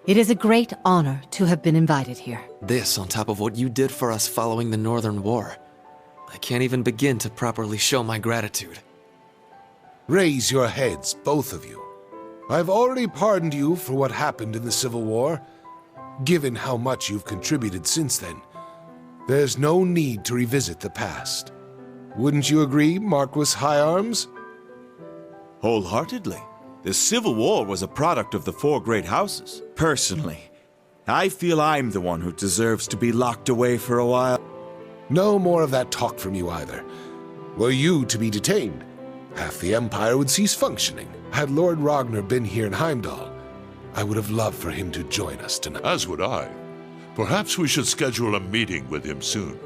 It is a great honor to have been invited here. This on top of what you did for us following the Northern War. I can't even begin to properly show my gratitude. Raise your heads, both of you. I've already pardoned you for what happened in the Civil War. Given how much you've contributed since then, there's no need to revisit the past. Wouldn't you agree, Marquis High Arms? Wholeheartedly. The Civil War was a product of the four great houses. Personally, I feel I'm the one who deserves to be locked away for a while. No more of that talk from you either. Were you to be detained, half the Empire would cease functioning. Had Lord Ragnar been here in Heimdall, I would have loved for him to join us tonight. As would I. Perhaps we should schedule a meeting with him soon.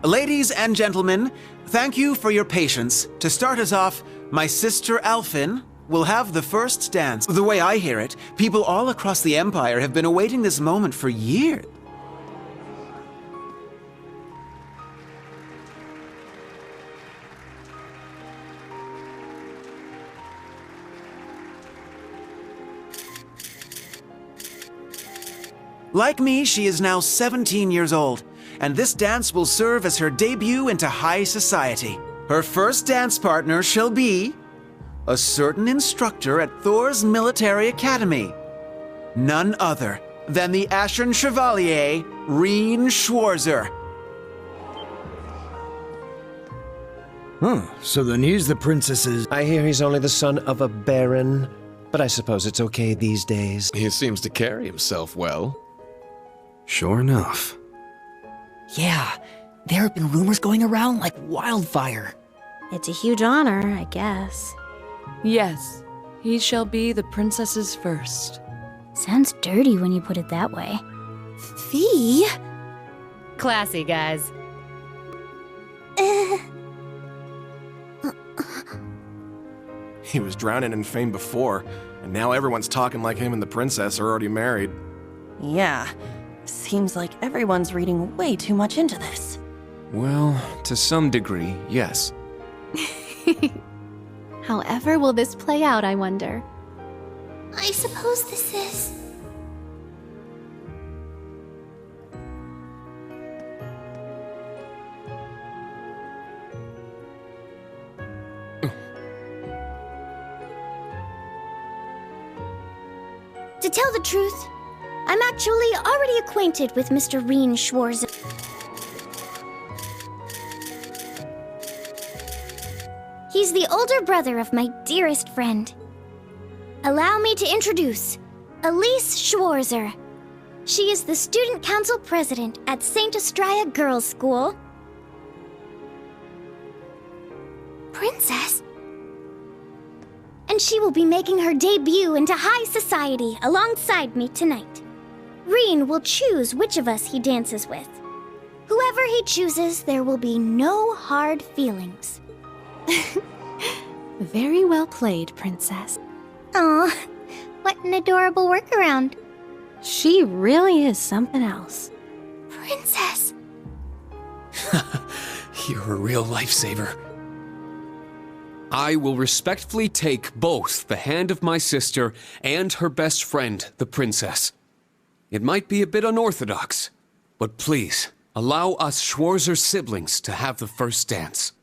Ladies and gentlemen, thank you for your patience. To start us off, my sister Alphin will have the first dance. The way I hear it, people all across the Empire have been awaiting this moment for years. Like me, she is now 17 years old, and this dance will serve as her debut into high society. Her first dance partner shall be a certain instructor at Thor's military academy. None other than the Ashen Chevalier, Reen Schwarzer. So then he's the princess's... I hear he's only the son of a baron, but I suppose it's okay these days. He seems to carry himself well. Sure enough. Yeah, there have been rumors going around like wildfire. It's a huge honor, I guess. Yes, he shall be the princess's first. Sounds dirty when you put it that way. Fee? Classy, guys. He was drowning in fame before, and now everyone's talking like him and the princess are already married. Yeah, seems like everyone's reading way too much into this. Well, to some degree, yes. However will this play out, I wonder? I suppose this is... To tell the truth, I'm actually already acquainted with Mr. Reen Schwarzer. He's the older brother of my dearest friend. Allow me to introduce Elise Schwarzer. She is the student council president at St. Estraya Girls' School. Princess? And she will be making her debut into high society alongside me tonight. Reen will choose which of us he dances with. Whoever he chooses, there will be no hard feelings. Very well played, Princess. Aw, what an adorable workaround. She really is something else. Princess! You're a real lifesaver. I will respectfully take both the hand of my sister and her best friend, the princess. It might be a bit unorthodox, but please, allow us Schwarzer siblings to have the first dance.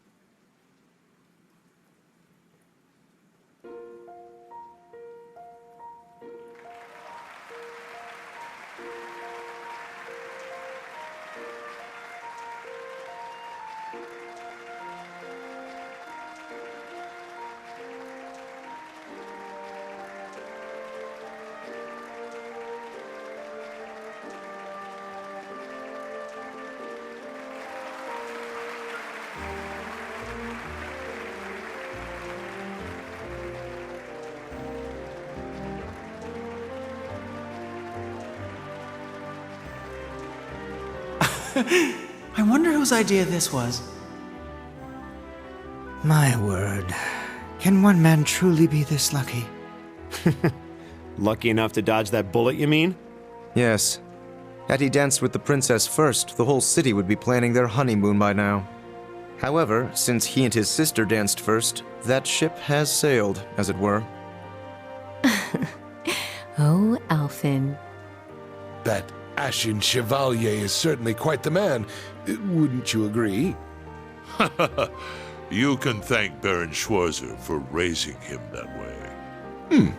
I wonder whose idea this was. My word. Can one man truly be this lucky? Lucky enough to dodge that bullet, you mean? Yes. Had he danced with the princess first, the whole city would be planning their honeymoon by now. However, since he and his sister danced first, that ship has sailed, as it were. Oh, Alphin. That Ashen Chevalier is certainly quite the man. Wouldn't you agree? You can thank Baron Schwarzer for raising him that way.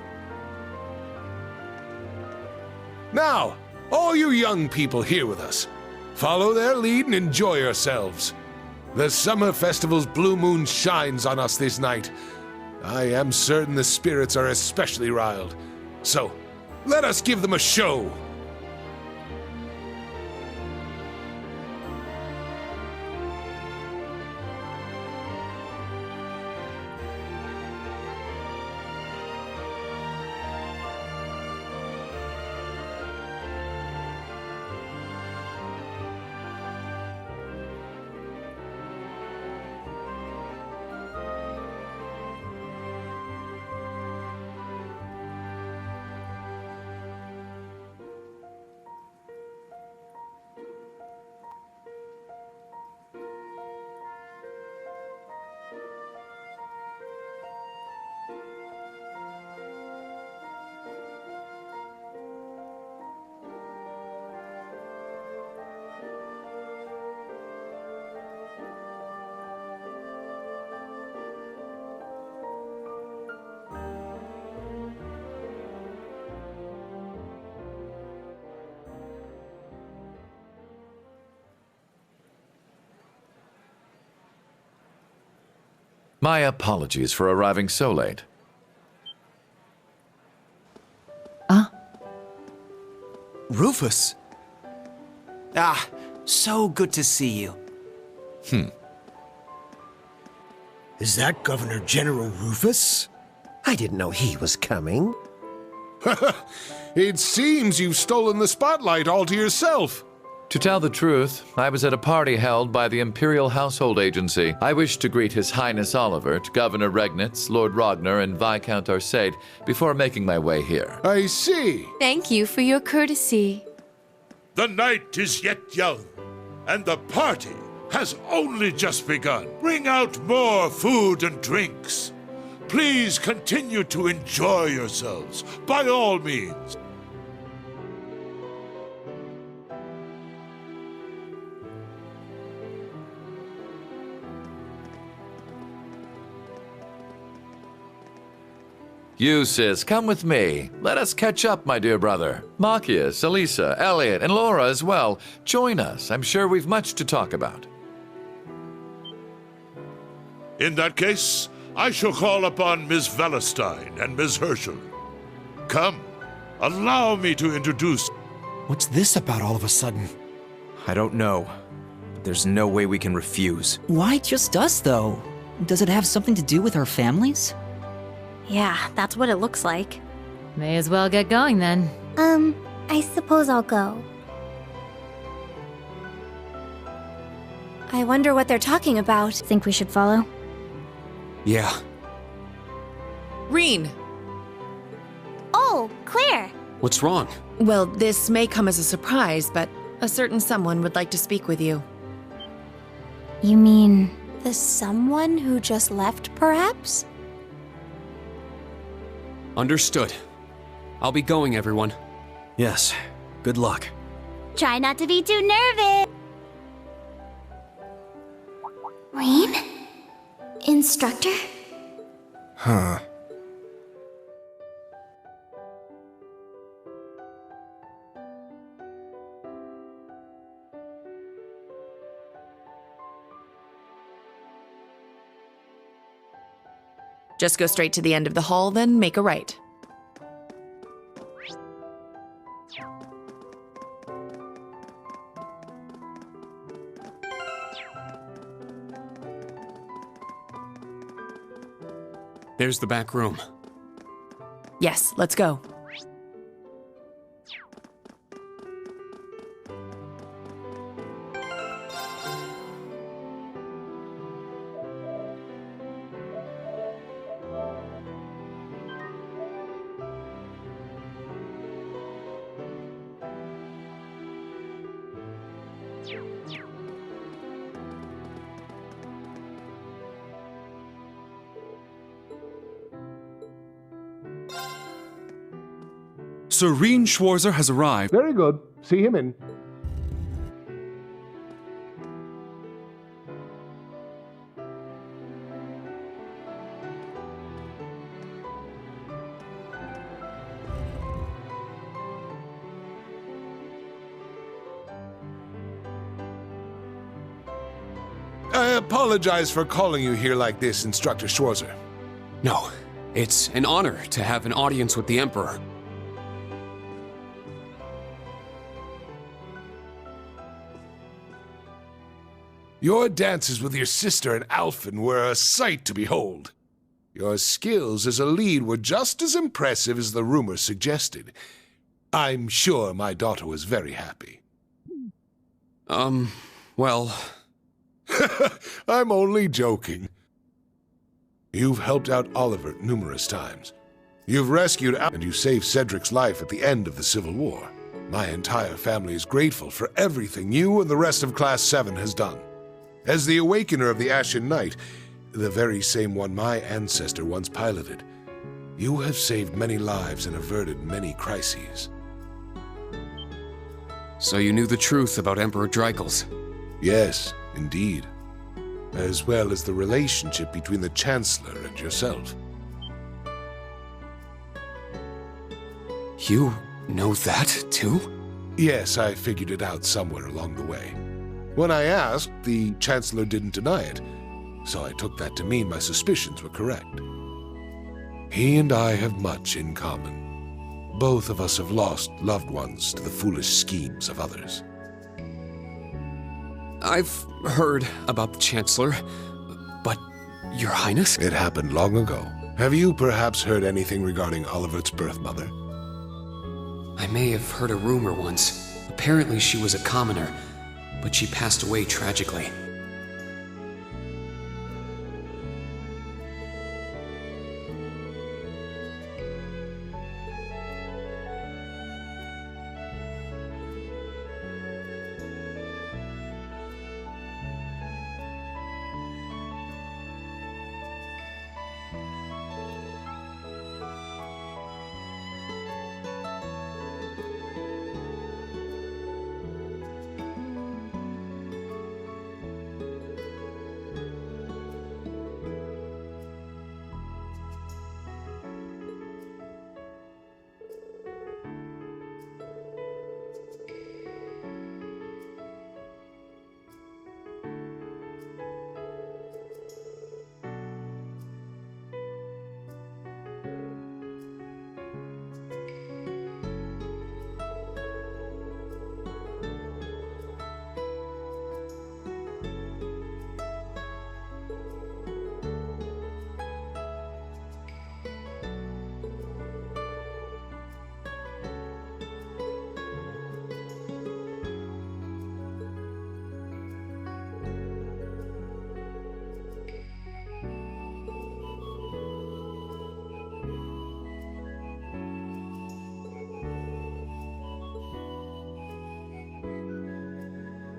Now, all you young people here with us, follow their lead and enjoy yourselves. The summer festival's blue moon shines on us this night. I am certain the spirits are especially riled. So, let us give them a show. My apologies for arriving so late. Rufus! Ah, so good to see you. Is that Governor General Rufus? I didn't know he was coming. It seems you've stolen the spotlight all to yourself. To tell the truth, I was at a party held by the Imperial Household Agency. I wish to greet His Highness Olivert, Governor Regnitz, Lord Ragnar, and Viscount Arcade before making my way here. I see. Thank you for your courtesy. The night is yet young, and the party has only just begun. Bring out more food and drinks. Please continue to enjoy yourselves, by all means. Eustace, come with me. Let us catch up, my dear brother. Marcius, Elisa, Elliot, and Laura as well. Join us. I'm sure we've much to talk about. In that case, I shall call upon Ms. Valestein and Ms. Herschel. Come, allow me to introduce... What's this about all of a sudden? I don't know, but there's no way we can refuse. Why just us, though? Does it have something to do with our families? Yeah, that's what it looks like. May as well get going then. I suppose I'll go. I wonder what they're talking about. Think we should follow? Yeah. Reen! Oh, Claire! What's wrong? Well, this may come as a surprise, but a certain someone would like to speak with you. You mean... The someone who just left, perhaps? Understood. I'll be going, everyone. Yes. Good luck. Try not to be too nervous! Reen? Instructor? Huh. Just go straight to the end of the hall, then make a right. There's the back room. Yes, let's go. Sir Reen Schwarzer has arrived. Very good. See him in. I apologize for calling you here like this, Instructor Schwarzer. No, it's an honor to have an audience with the Emperor. Your dances with your sister and Alphen were a sight to behold. Your skills as a lead were just as impressive as the rumor suggested. I'm sure my daughter was very happy. Well... I'm only joking. You've helped out Oliver numerous times. You've rescued Al, and you saved Cedric's life at the end of the Civil War. My entire family is grateful for everything you and the rest of Class 7 has done. As the Awakener of the Ashen Knight, the very same one my ancestor once piloted, you have saved many lives and averted many crises. So you knew the truth about Emperor Dreikels? Yes, indeed. As well as the relationship between the Chancellor and yourself. You know that, too? Yes, I figured it out somewhere along the way. When I asked, the Chancellor didn't deny it. so I took that to mean my suspicions were correct. He and I have much in common. Both of us have lost loved ones to the foolish schemes of others. I've heard about the Chancellor, but Your Highness? It happened long ago. Have you perhaps heard anything regarding Olivert's birth mother? I may have heard a rumor once. Apparently she was a commoner, but she passed away tragically.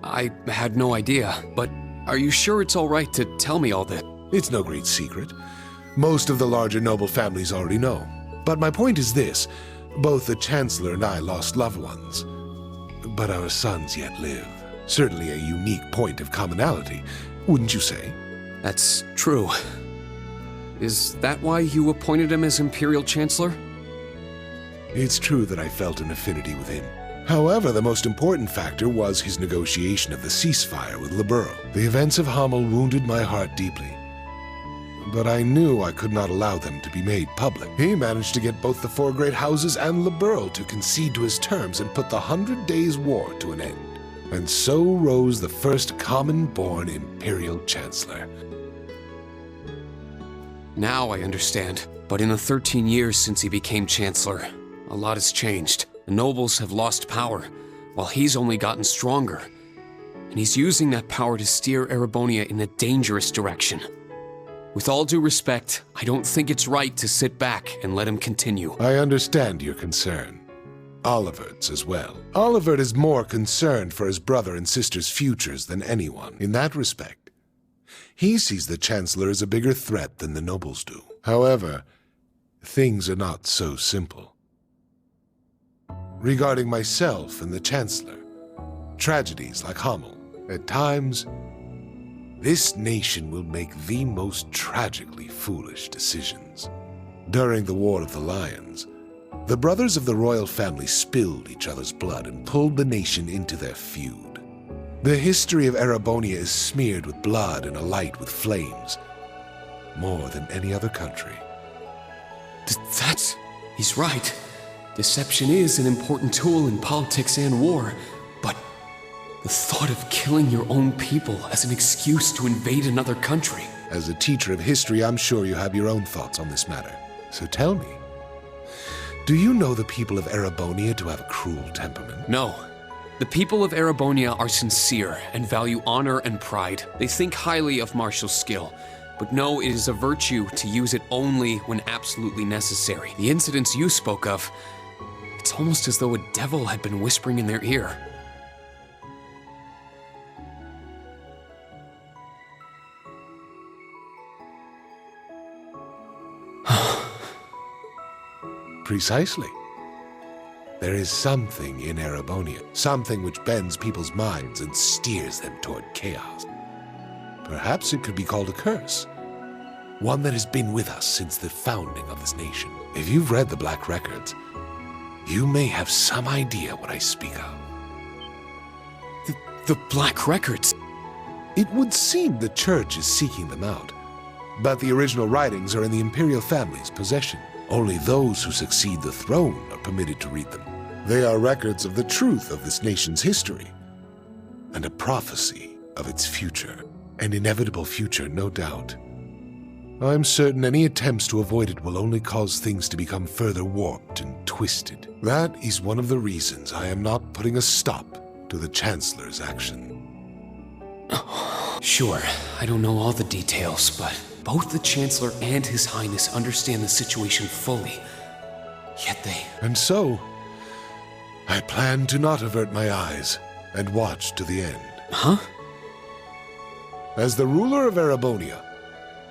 I had no idea, but are you sure it's all right to tell me all this? It's no great secret. Most of the larger noble families already know. But my point is this. Both the Chancellor and I lost loved ones. But our sons yet live. Certainly a unique point of commonality, wouldn't you say? That's true. Is that why you appointed him as Imperial Chancellor? It's true that I felt an affinity with him. However, the most important factor was his negotiation of the ceasefire with Liberl. The events of Hamel wounded my heart deeply. But I knew I could not allow them to be made public. He managed to get both the four great houses and Liberl to concede to his terms and put the 100 Days' War to an end. And so rose the first common-born Imperial Chancellor. Now I understand. But in the 13 years since he became Chancellor, a lot has changed. The nobles have lost power, while he's only gotten stronger. And he's using that power to steer Erebonia in a dangerous direction. With all due respect, I don't think it's right to sit back and let him continue. I understand your concern. Olivert's as well. Olivert is more concerned for his brother and sister's futures than anyone, in that respect. He sees the Chancellor as a bigger threat than the nobles do. However, things are not so simple. Regarding myself and the Chancellor, tragedies like Hamel, at times, this nation will make the most tragically foolish decisions. During the War of the Lions, the brothers of the royal family spilled each other's blood and pulled the nation into their feud. The history of Erebonia is smeared with blood and alight with flames, more than any other country. He's right. Deception is an important tool in politics and war, but the thought of killing your own people as an excuse to invade another country. As a teacher of history, I'm sure you have your own thoughts on this matter. So tell me, do you know the people of Erebonia to have a cruel temperament? No. The people of Erebonia are sincere and value honor and pride. They think highly of martial skill, but know it is a virtue to use it only when absolutely necessary. The incidents you spoke of, it's almost as though a devil had been whispering in their ear. Precisely. There is something in Erebonia, something which bends people's minds and steers them toward chaos. Perhaps it could be called a curse. One that has been with us since the founding of this nation. If you've read the Black Records, you may have some idea what I speak of. The Black Records? It would seem the Church is seeking them out, but the original writings are in the Imperial family's possession. Only those who succeed the throne are permitted to read them. They are records of the truth of this nation's history, and a prophecy of its future. An inevitable future, no doubt. I'm certain any attempts to avoid it will only cause things to become further warped and twisted. That is one of the reasons I am not putting a stop to the Chancellor's action. Sure, I don't know all the details, but both the Chancellor and His Highness understand the situation fully. Yet they... And so, I plan to not avert my eyes and watch to the end. Huh? As the ruler of Erebonia,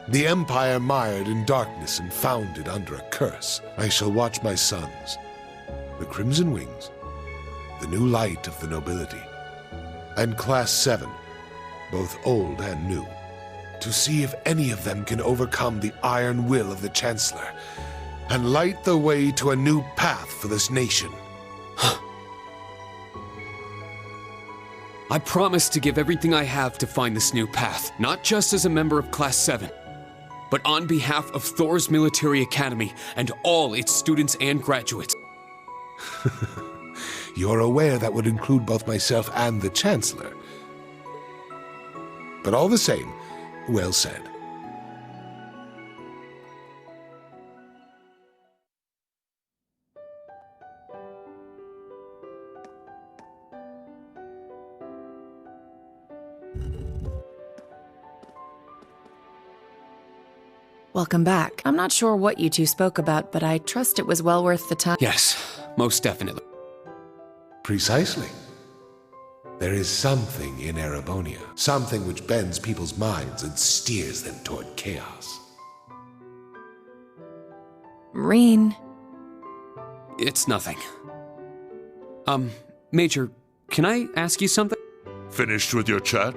the empire mired in darkness and founded under a curse, I shall watch my sons, the Crimson Wings, the new light of the nobility, and Class 7, both old and new, to see if any of them can overcome the iron will of the Chancellor and light the way to a new path for this nation. I promise to give everything I have to find this new path, not just as a member of Class 7, but on behalf of Thor's Military Academy and all its students and graduates. You're aware that would include both myself and the Chancellor. But all the same, well said. Welcome back. I'm not sure what you two spoke about, but I trust it was well worth the time. Yes, most definitely. Precisely. There is something in Erebonia, something which bends people's minds and steers them toward chaos. Reen. It's nothing. Major, can I ask you something? Finished with your chat?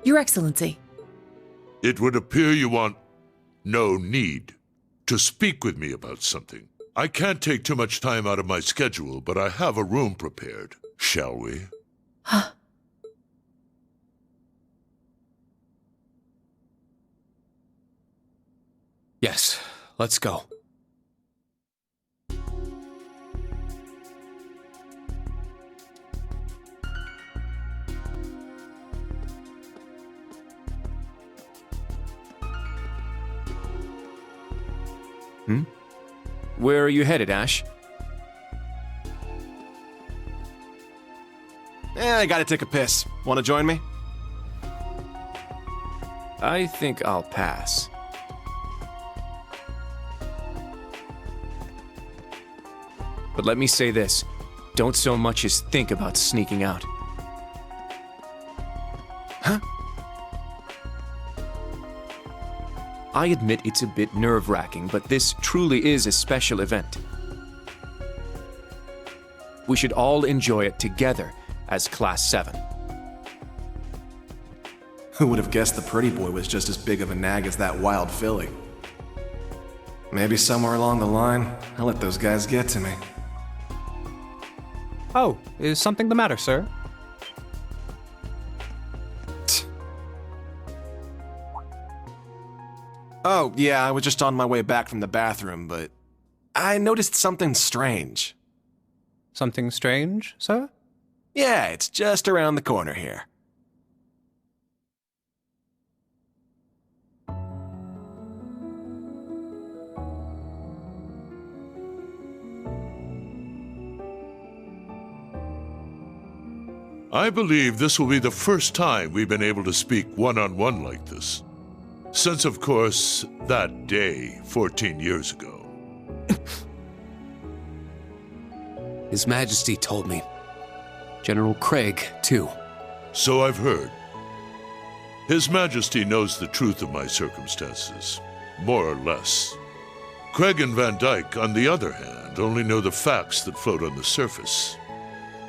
Your Excellency. It would appear you want no need to speak with me about something. I can't take too much time out of my schedule, but I have a room prepared. Shall we? Huh? Yes, let's go. Where are you headed, Ash? I gotta take a piss. Wanna join me? I think I'll pass. But let me say this. Don't so much as think about sneaking out. Huh? I admit it's a bit nerve-wracking, but this truly is a special event. We should all enjoy it together as Class 7. Who would have guessed the pretty boy was just as big of a nag as that wild filly? Maybe somewhere along the line, I'll let those guys get to me. Oh, is something the matter, sir? Oh, yeah, I was just on my way back from the bathroom, but I noticed something strange. Something strange, sir? Yeah, it's just around the corner here. I believe this will be the first time we've been able to speak one-on-one like this. Since, of course, that day 14 years ago. His Majesty told me. General Craig, too. So I've heard. His Majesty knows the truth of my circumstances, more or less. Craig and Van Dyke, on the other hand, only know the facts that float on the surface.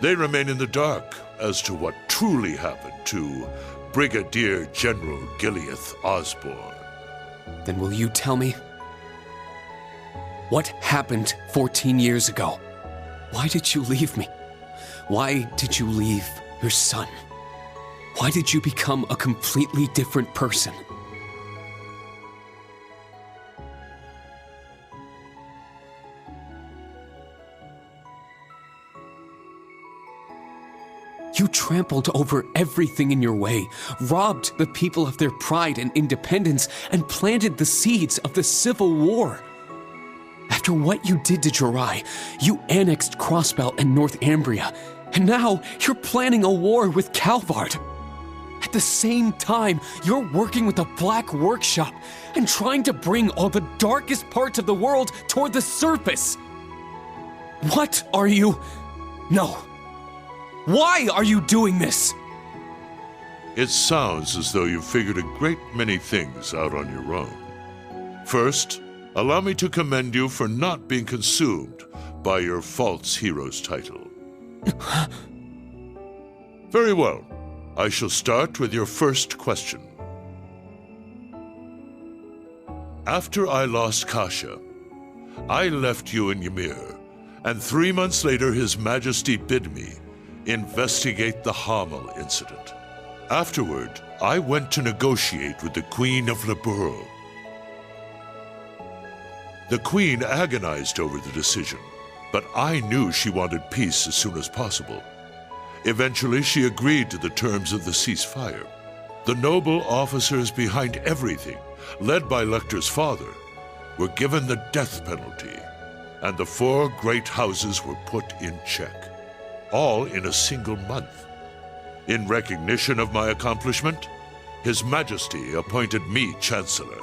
They remain in the dark as to what truly happened to Brigadier General Gileath Osborne. Then will you tell me? What happened 14 years ago? Why did you leave me? Why did you leave your son? Why did you become a completely different person? You trampled over everything in your way, robbed the people of their pride and independence, and planted the seeds of the Civil War. After what you did to Jirai, you annexed Crossbelt and Northumbria, and now you're planning a war with Calvard. At the same time, you're working with a black workshop and trying to bring all the darkest parts of the world toward the surface. What are you... No. Why are you doing this? It sounds as though you've figured a great many things out on your own. First, allow me to commend you for not being consumed by your false hero's title. Very well. I shall start with your first question. After I lost Kasha, I left you in Ymir, and 3 months later His Majesty bid me investigate the Hamel incident. Afterward, I went to negotiate with the Queen of Liberl. The Queen agonized over the decision, but I knew she wanted peace as soon as possible. Eventually, she agreed to the terms of the ceasefire. The noble officers behind everything, led by Lecter's father, were given the death penalty, and the 4 great houses were put in check, all in a single month. In recognition of my accomplishment, His Majesty appointed me Chancellor.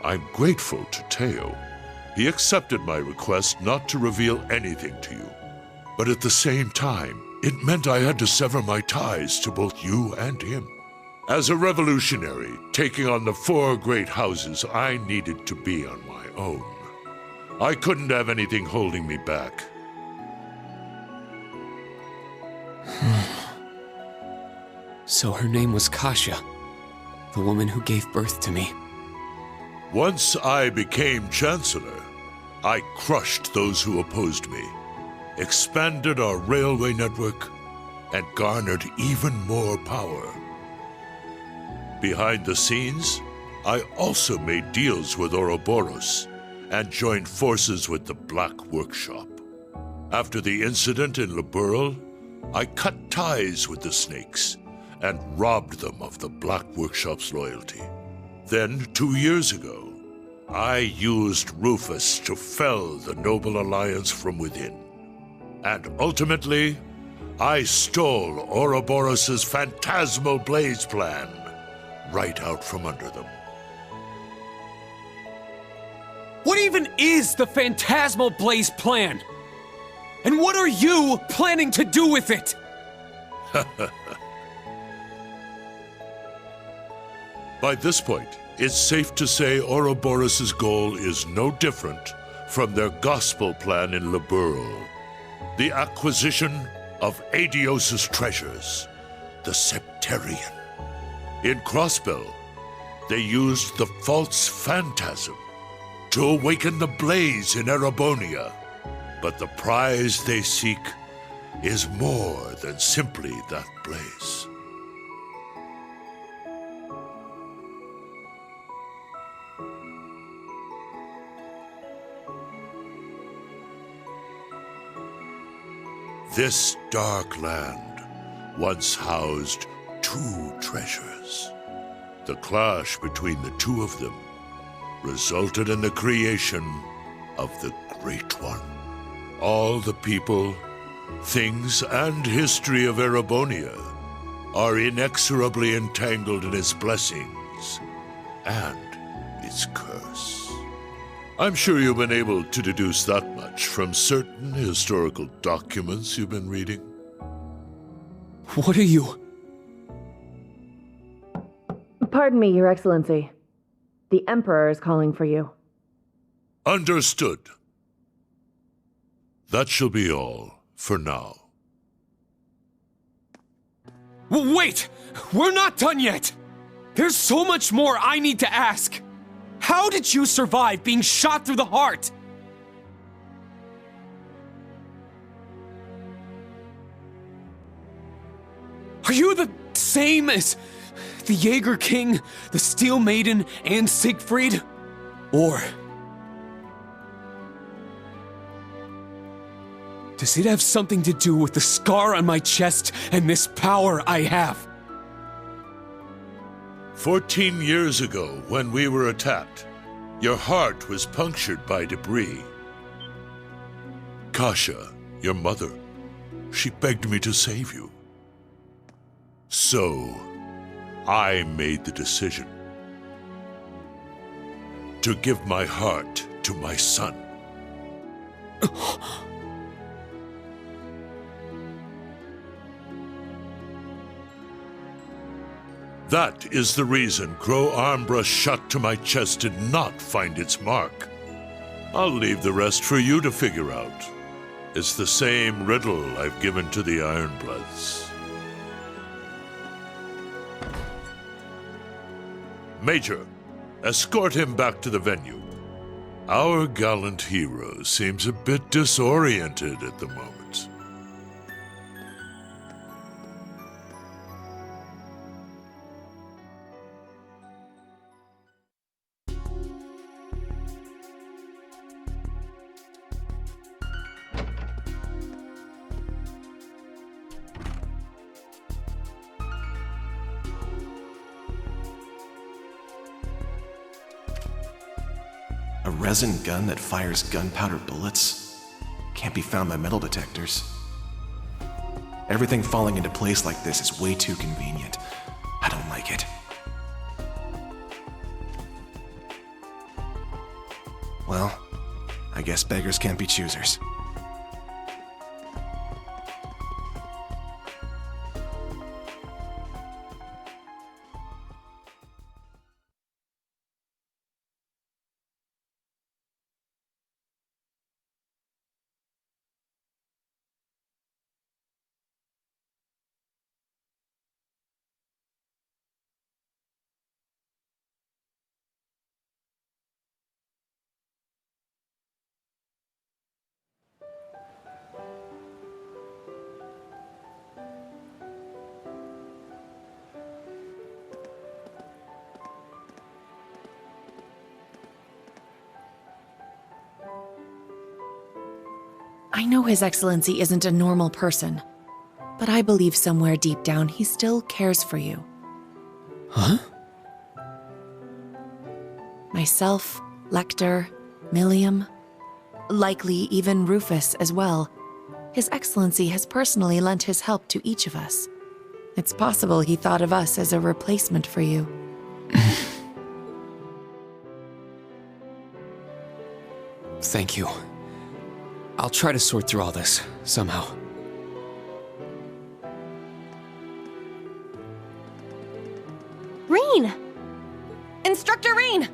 I'm grateful to Teo. He accepted my request not to reveal anything to you. But at the same time, it meant I had to sever my ties to both you and him. As a revolutionary, taking on the 4 great houses, I needed to be on my own. I couldn't have anything holding me back. So her name was Kasha, the woman who gave birth to me. Once I became Chancellor, I crushed those who opposed me, expanded our railway network, and garnered even more power. Behind the scenes, I also made deals with Ouroboros and joined forces with the Black Workshop. After the incident in Liberl, I cut ties with the Snakes and robbed them of the Black Workshop's loyalty. Then, 2 years ago, I used Rufus to fell the Noble Alliance from within. And ultimately, I stole Ouroboros' phantasmal blaze plan right out from under them. What even is the Phantasmal Blaze plan? And what are you planning to do with it? By this point, it's safe to say Ouroboros' goal is no different from their gospel plan in Liberl. The acquisition of Adios' treasures, the Septarian. In Crossbell, they used the false phantasm to awaken the blaze in Erebonia. But the prize they seek is more than simply that blaze. This dark land once housed 2 treasures. The clash between the 2 of them resulted in the creation of the Great One. All the people, things, and history of Erebonia are inexorably entangled in its blessings and its curse. I'm sure you've been able to deduce that much from certain historical documents you've been reading. What are you? Pardon me, Your Excellency. The Emperor is calling for you. Understood. That shall be all for now. Wait! We're not done yet! There's so much more I need to ask! How did you survive being shot through the heart? Are you the same as the Jaeger King, the Steel Maiden, and Siegfried? Or does it have something to do with the scar on my chest and this power I have? 14 years ago, when we were attacked, your heart was punctured by debris. Kasha, your mother, she begged me to save you. So, I made the decision to give my heart to my son. That is the reason Crow Armbrush shot to my chest did not find its mark. I'll leave the rest for you to figure out. It's the same riddle I've given to the Ironbloods. Major, escort him back to the venue. Our gallant hero seems a bit disoriented at the moment. A resin gun that fires gunpowder bullets? Can't be found by metal detectors. Everything falling into place like this is way too convenient. I don't like it. Well, I guess beggars can't be choosers. I know His Excellency isn't a normal person, but I believe somewhere deep down he still cares for you. Huh? Myself, Lecter, Milliam, likely even Rufus as well. His Excellency has personally lent his help to each of us. It's possible he thought of us as a replacement for you. Thank you. I'll try to sort through all this, somehow. Reen! Instructor Reen!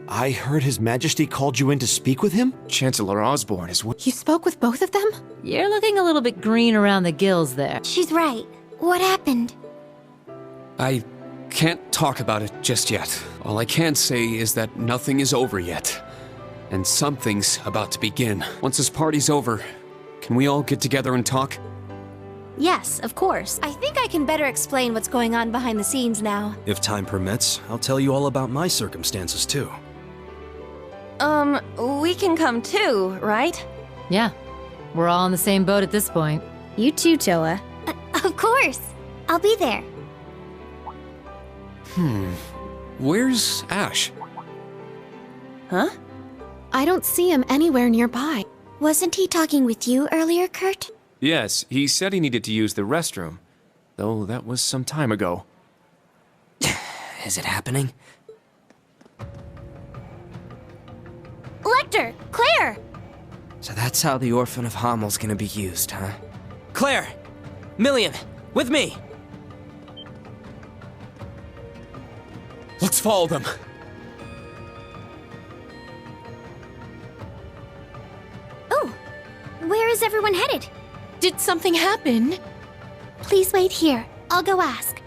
I heard His Majesty called you in to speak with him? Chancellor Osborne is... You spoke with both of them? You're looking a little bit green around the gills there. She's right. What happened? I can't talk about it just yet. All I can say is that nothing is over yet. And something's about to begin. Once this party's over, can we all get together and talk? Yes, of course. I think I can better explain what's going on behind the scenes now. If time permits, I'll tell you all about my circumstances too. We can come too, right? Yeah. We're all in the same boat at this point. You too, Toa. Of course. I'll be there. Where's Ash? Huh? I don't see him anywhere nearby. Wasn't he talking with you earlier, Kurt? Yes, he said he needed to use the restroom, though that was some time ago. Is it happening? Lecter! Claire! So that's how the Orphan of Hamel's gonna be used, huh? Claire! Milliam! With me! Let's follow them. Oh, where is everyone headed? Did something happen? Please wait here. I'll go ask.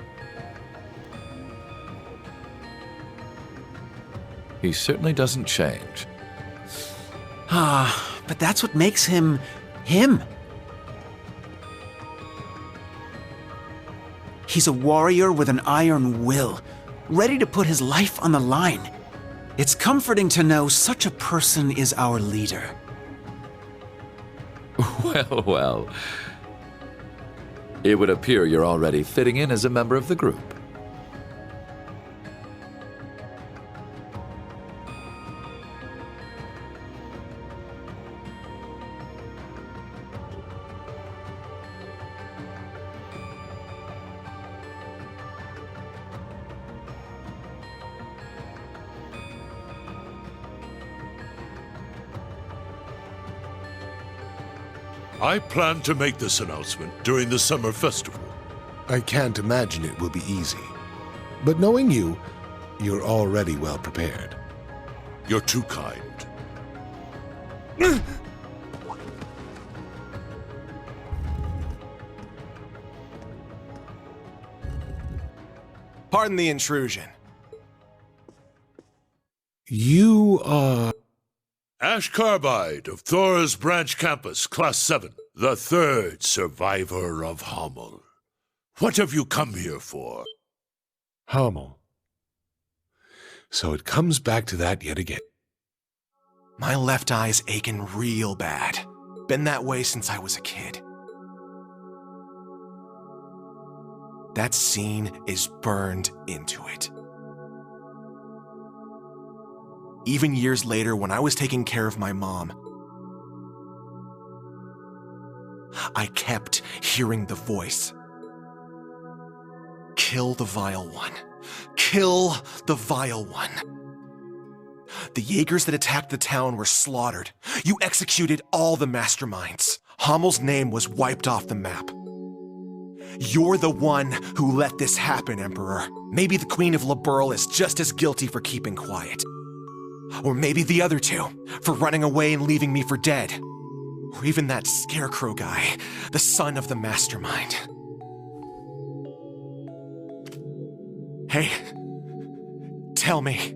He certainly doesn't change. But that's what makes him him. He's a warrior with an iron will, ready to put his life on the line. It's comforting to know such a person is our leader. Well, well. It would appear you're already fitting in as a member of the group. I plan to make this announcement during the summer festival. I can't imagine it will be easy. But knowing you, you're already well prepared. You're too kind. Pardon the intrusion. You are... Ash Carbide of Thor's Branch Campus, Class 7, the third survivor of Hamel. What have you come here for? Hamel. So it comes back to that yet again. My left eye's aching real bad. Been that way since I was a kid. That scene is burned into it. Even years later, when I was taking care of my mom, I kept hearing the voice. Kill the Vile One. Kill the Vile One. The Jaegers that attacked the town were slaughtered. You executed all the masterminds. Hamel's name was wiped off the map. You're the one who let this happen, Emperor. Maybe the Queen of Liberl is just as guilty for keeping quiet. Or maybe the other two, for running away and leaving me for dead. Or even that Scarecrow guy, the son of the mastermind. Hey, tell me.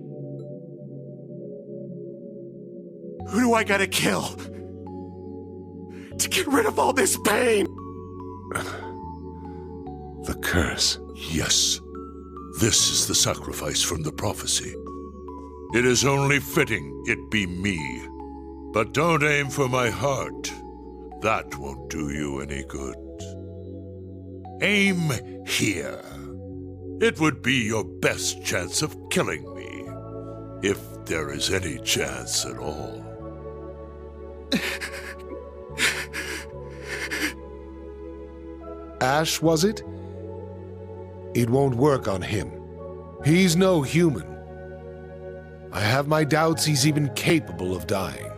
Who do I gotta kill to get rid of all this pain? The curse. Yes. This is the sacrifice from the prophecy. It is only fitting it be me. But don't aim for my heart. That won't do you any good. Aim here. It would be your best chance of killing me, if there is any chance at all. Ash, was it? It won't work on him. He's no human. I have my doubts he's even capable of dying.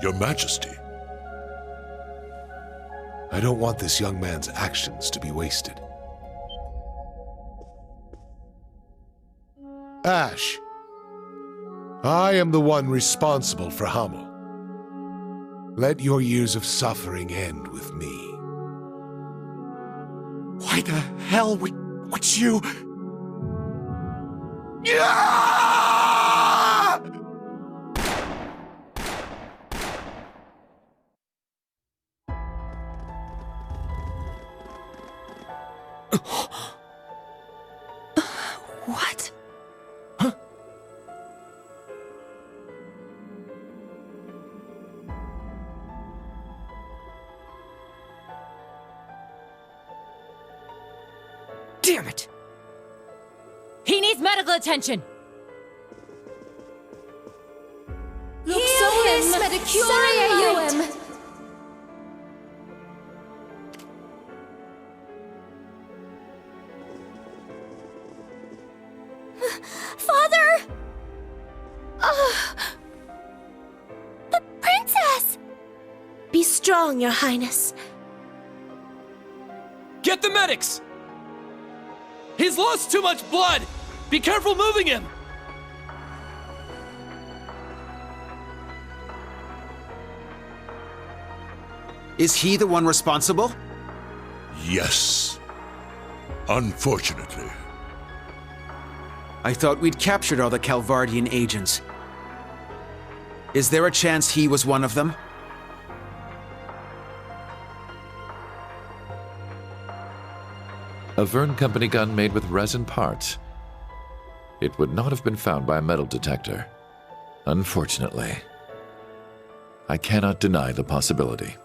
Your Majesty. I don't want this young man's actions to be wasted. Ash, I am the one responsible for Hamel. Let your years of suffering end with me. Why the hell would you... What? Huh? Damn it! He needs medical attention! Father! The princess! Be strong, Your Highness. Get the medics! He's lost too much blood! Be careful moving him! Is he the one responsible? Yes. Unfortunately. I thought we'd captured all the Calvardian agents. Is there a chance he was one of them? A Verne Company gun made with resin parts. It would not have been found by a metal detector. Unfortunately. I cannot deny the possibility.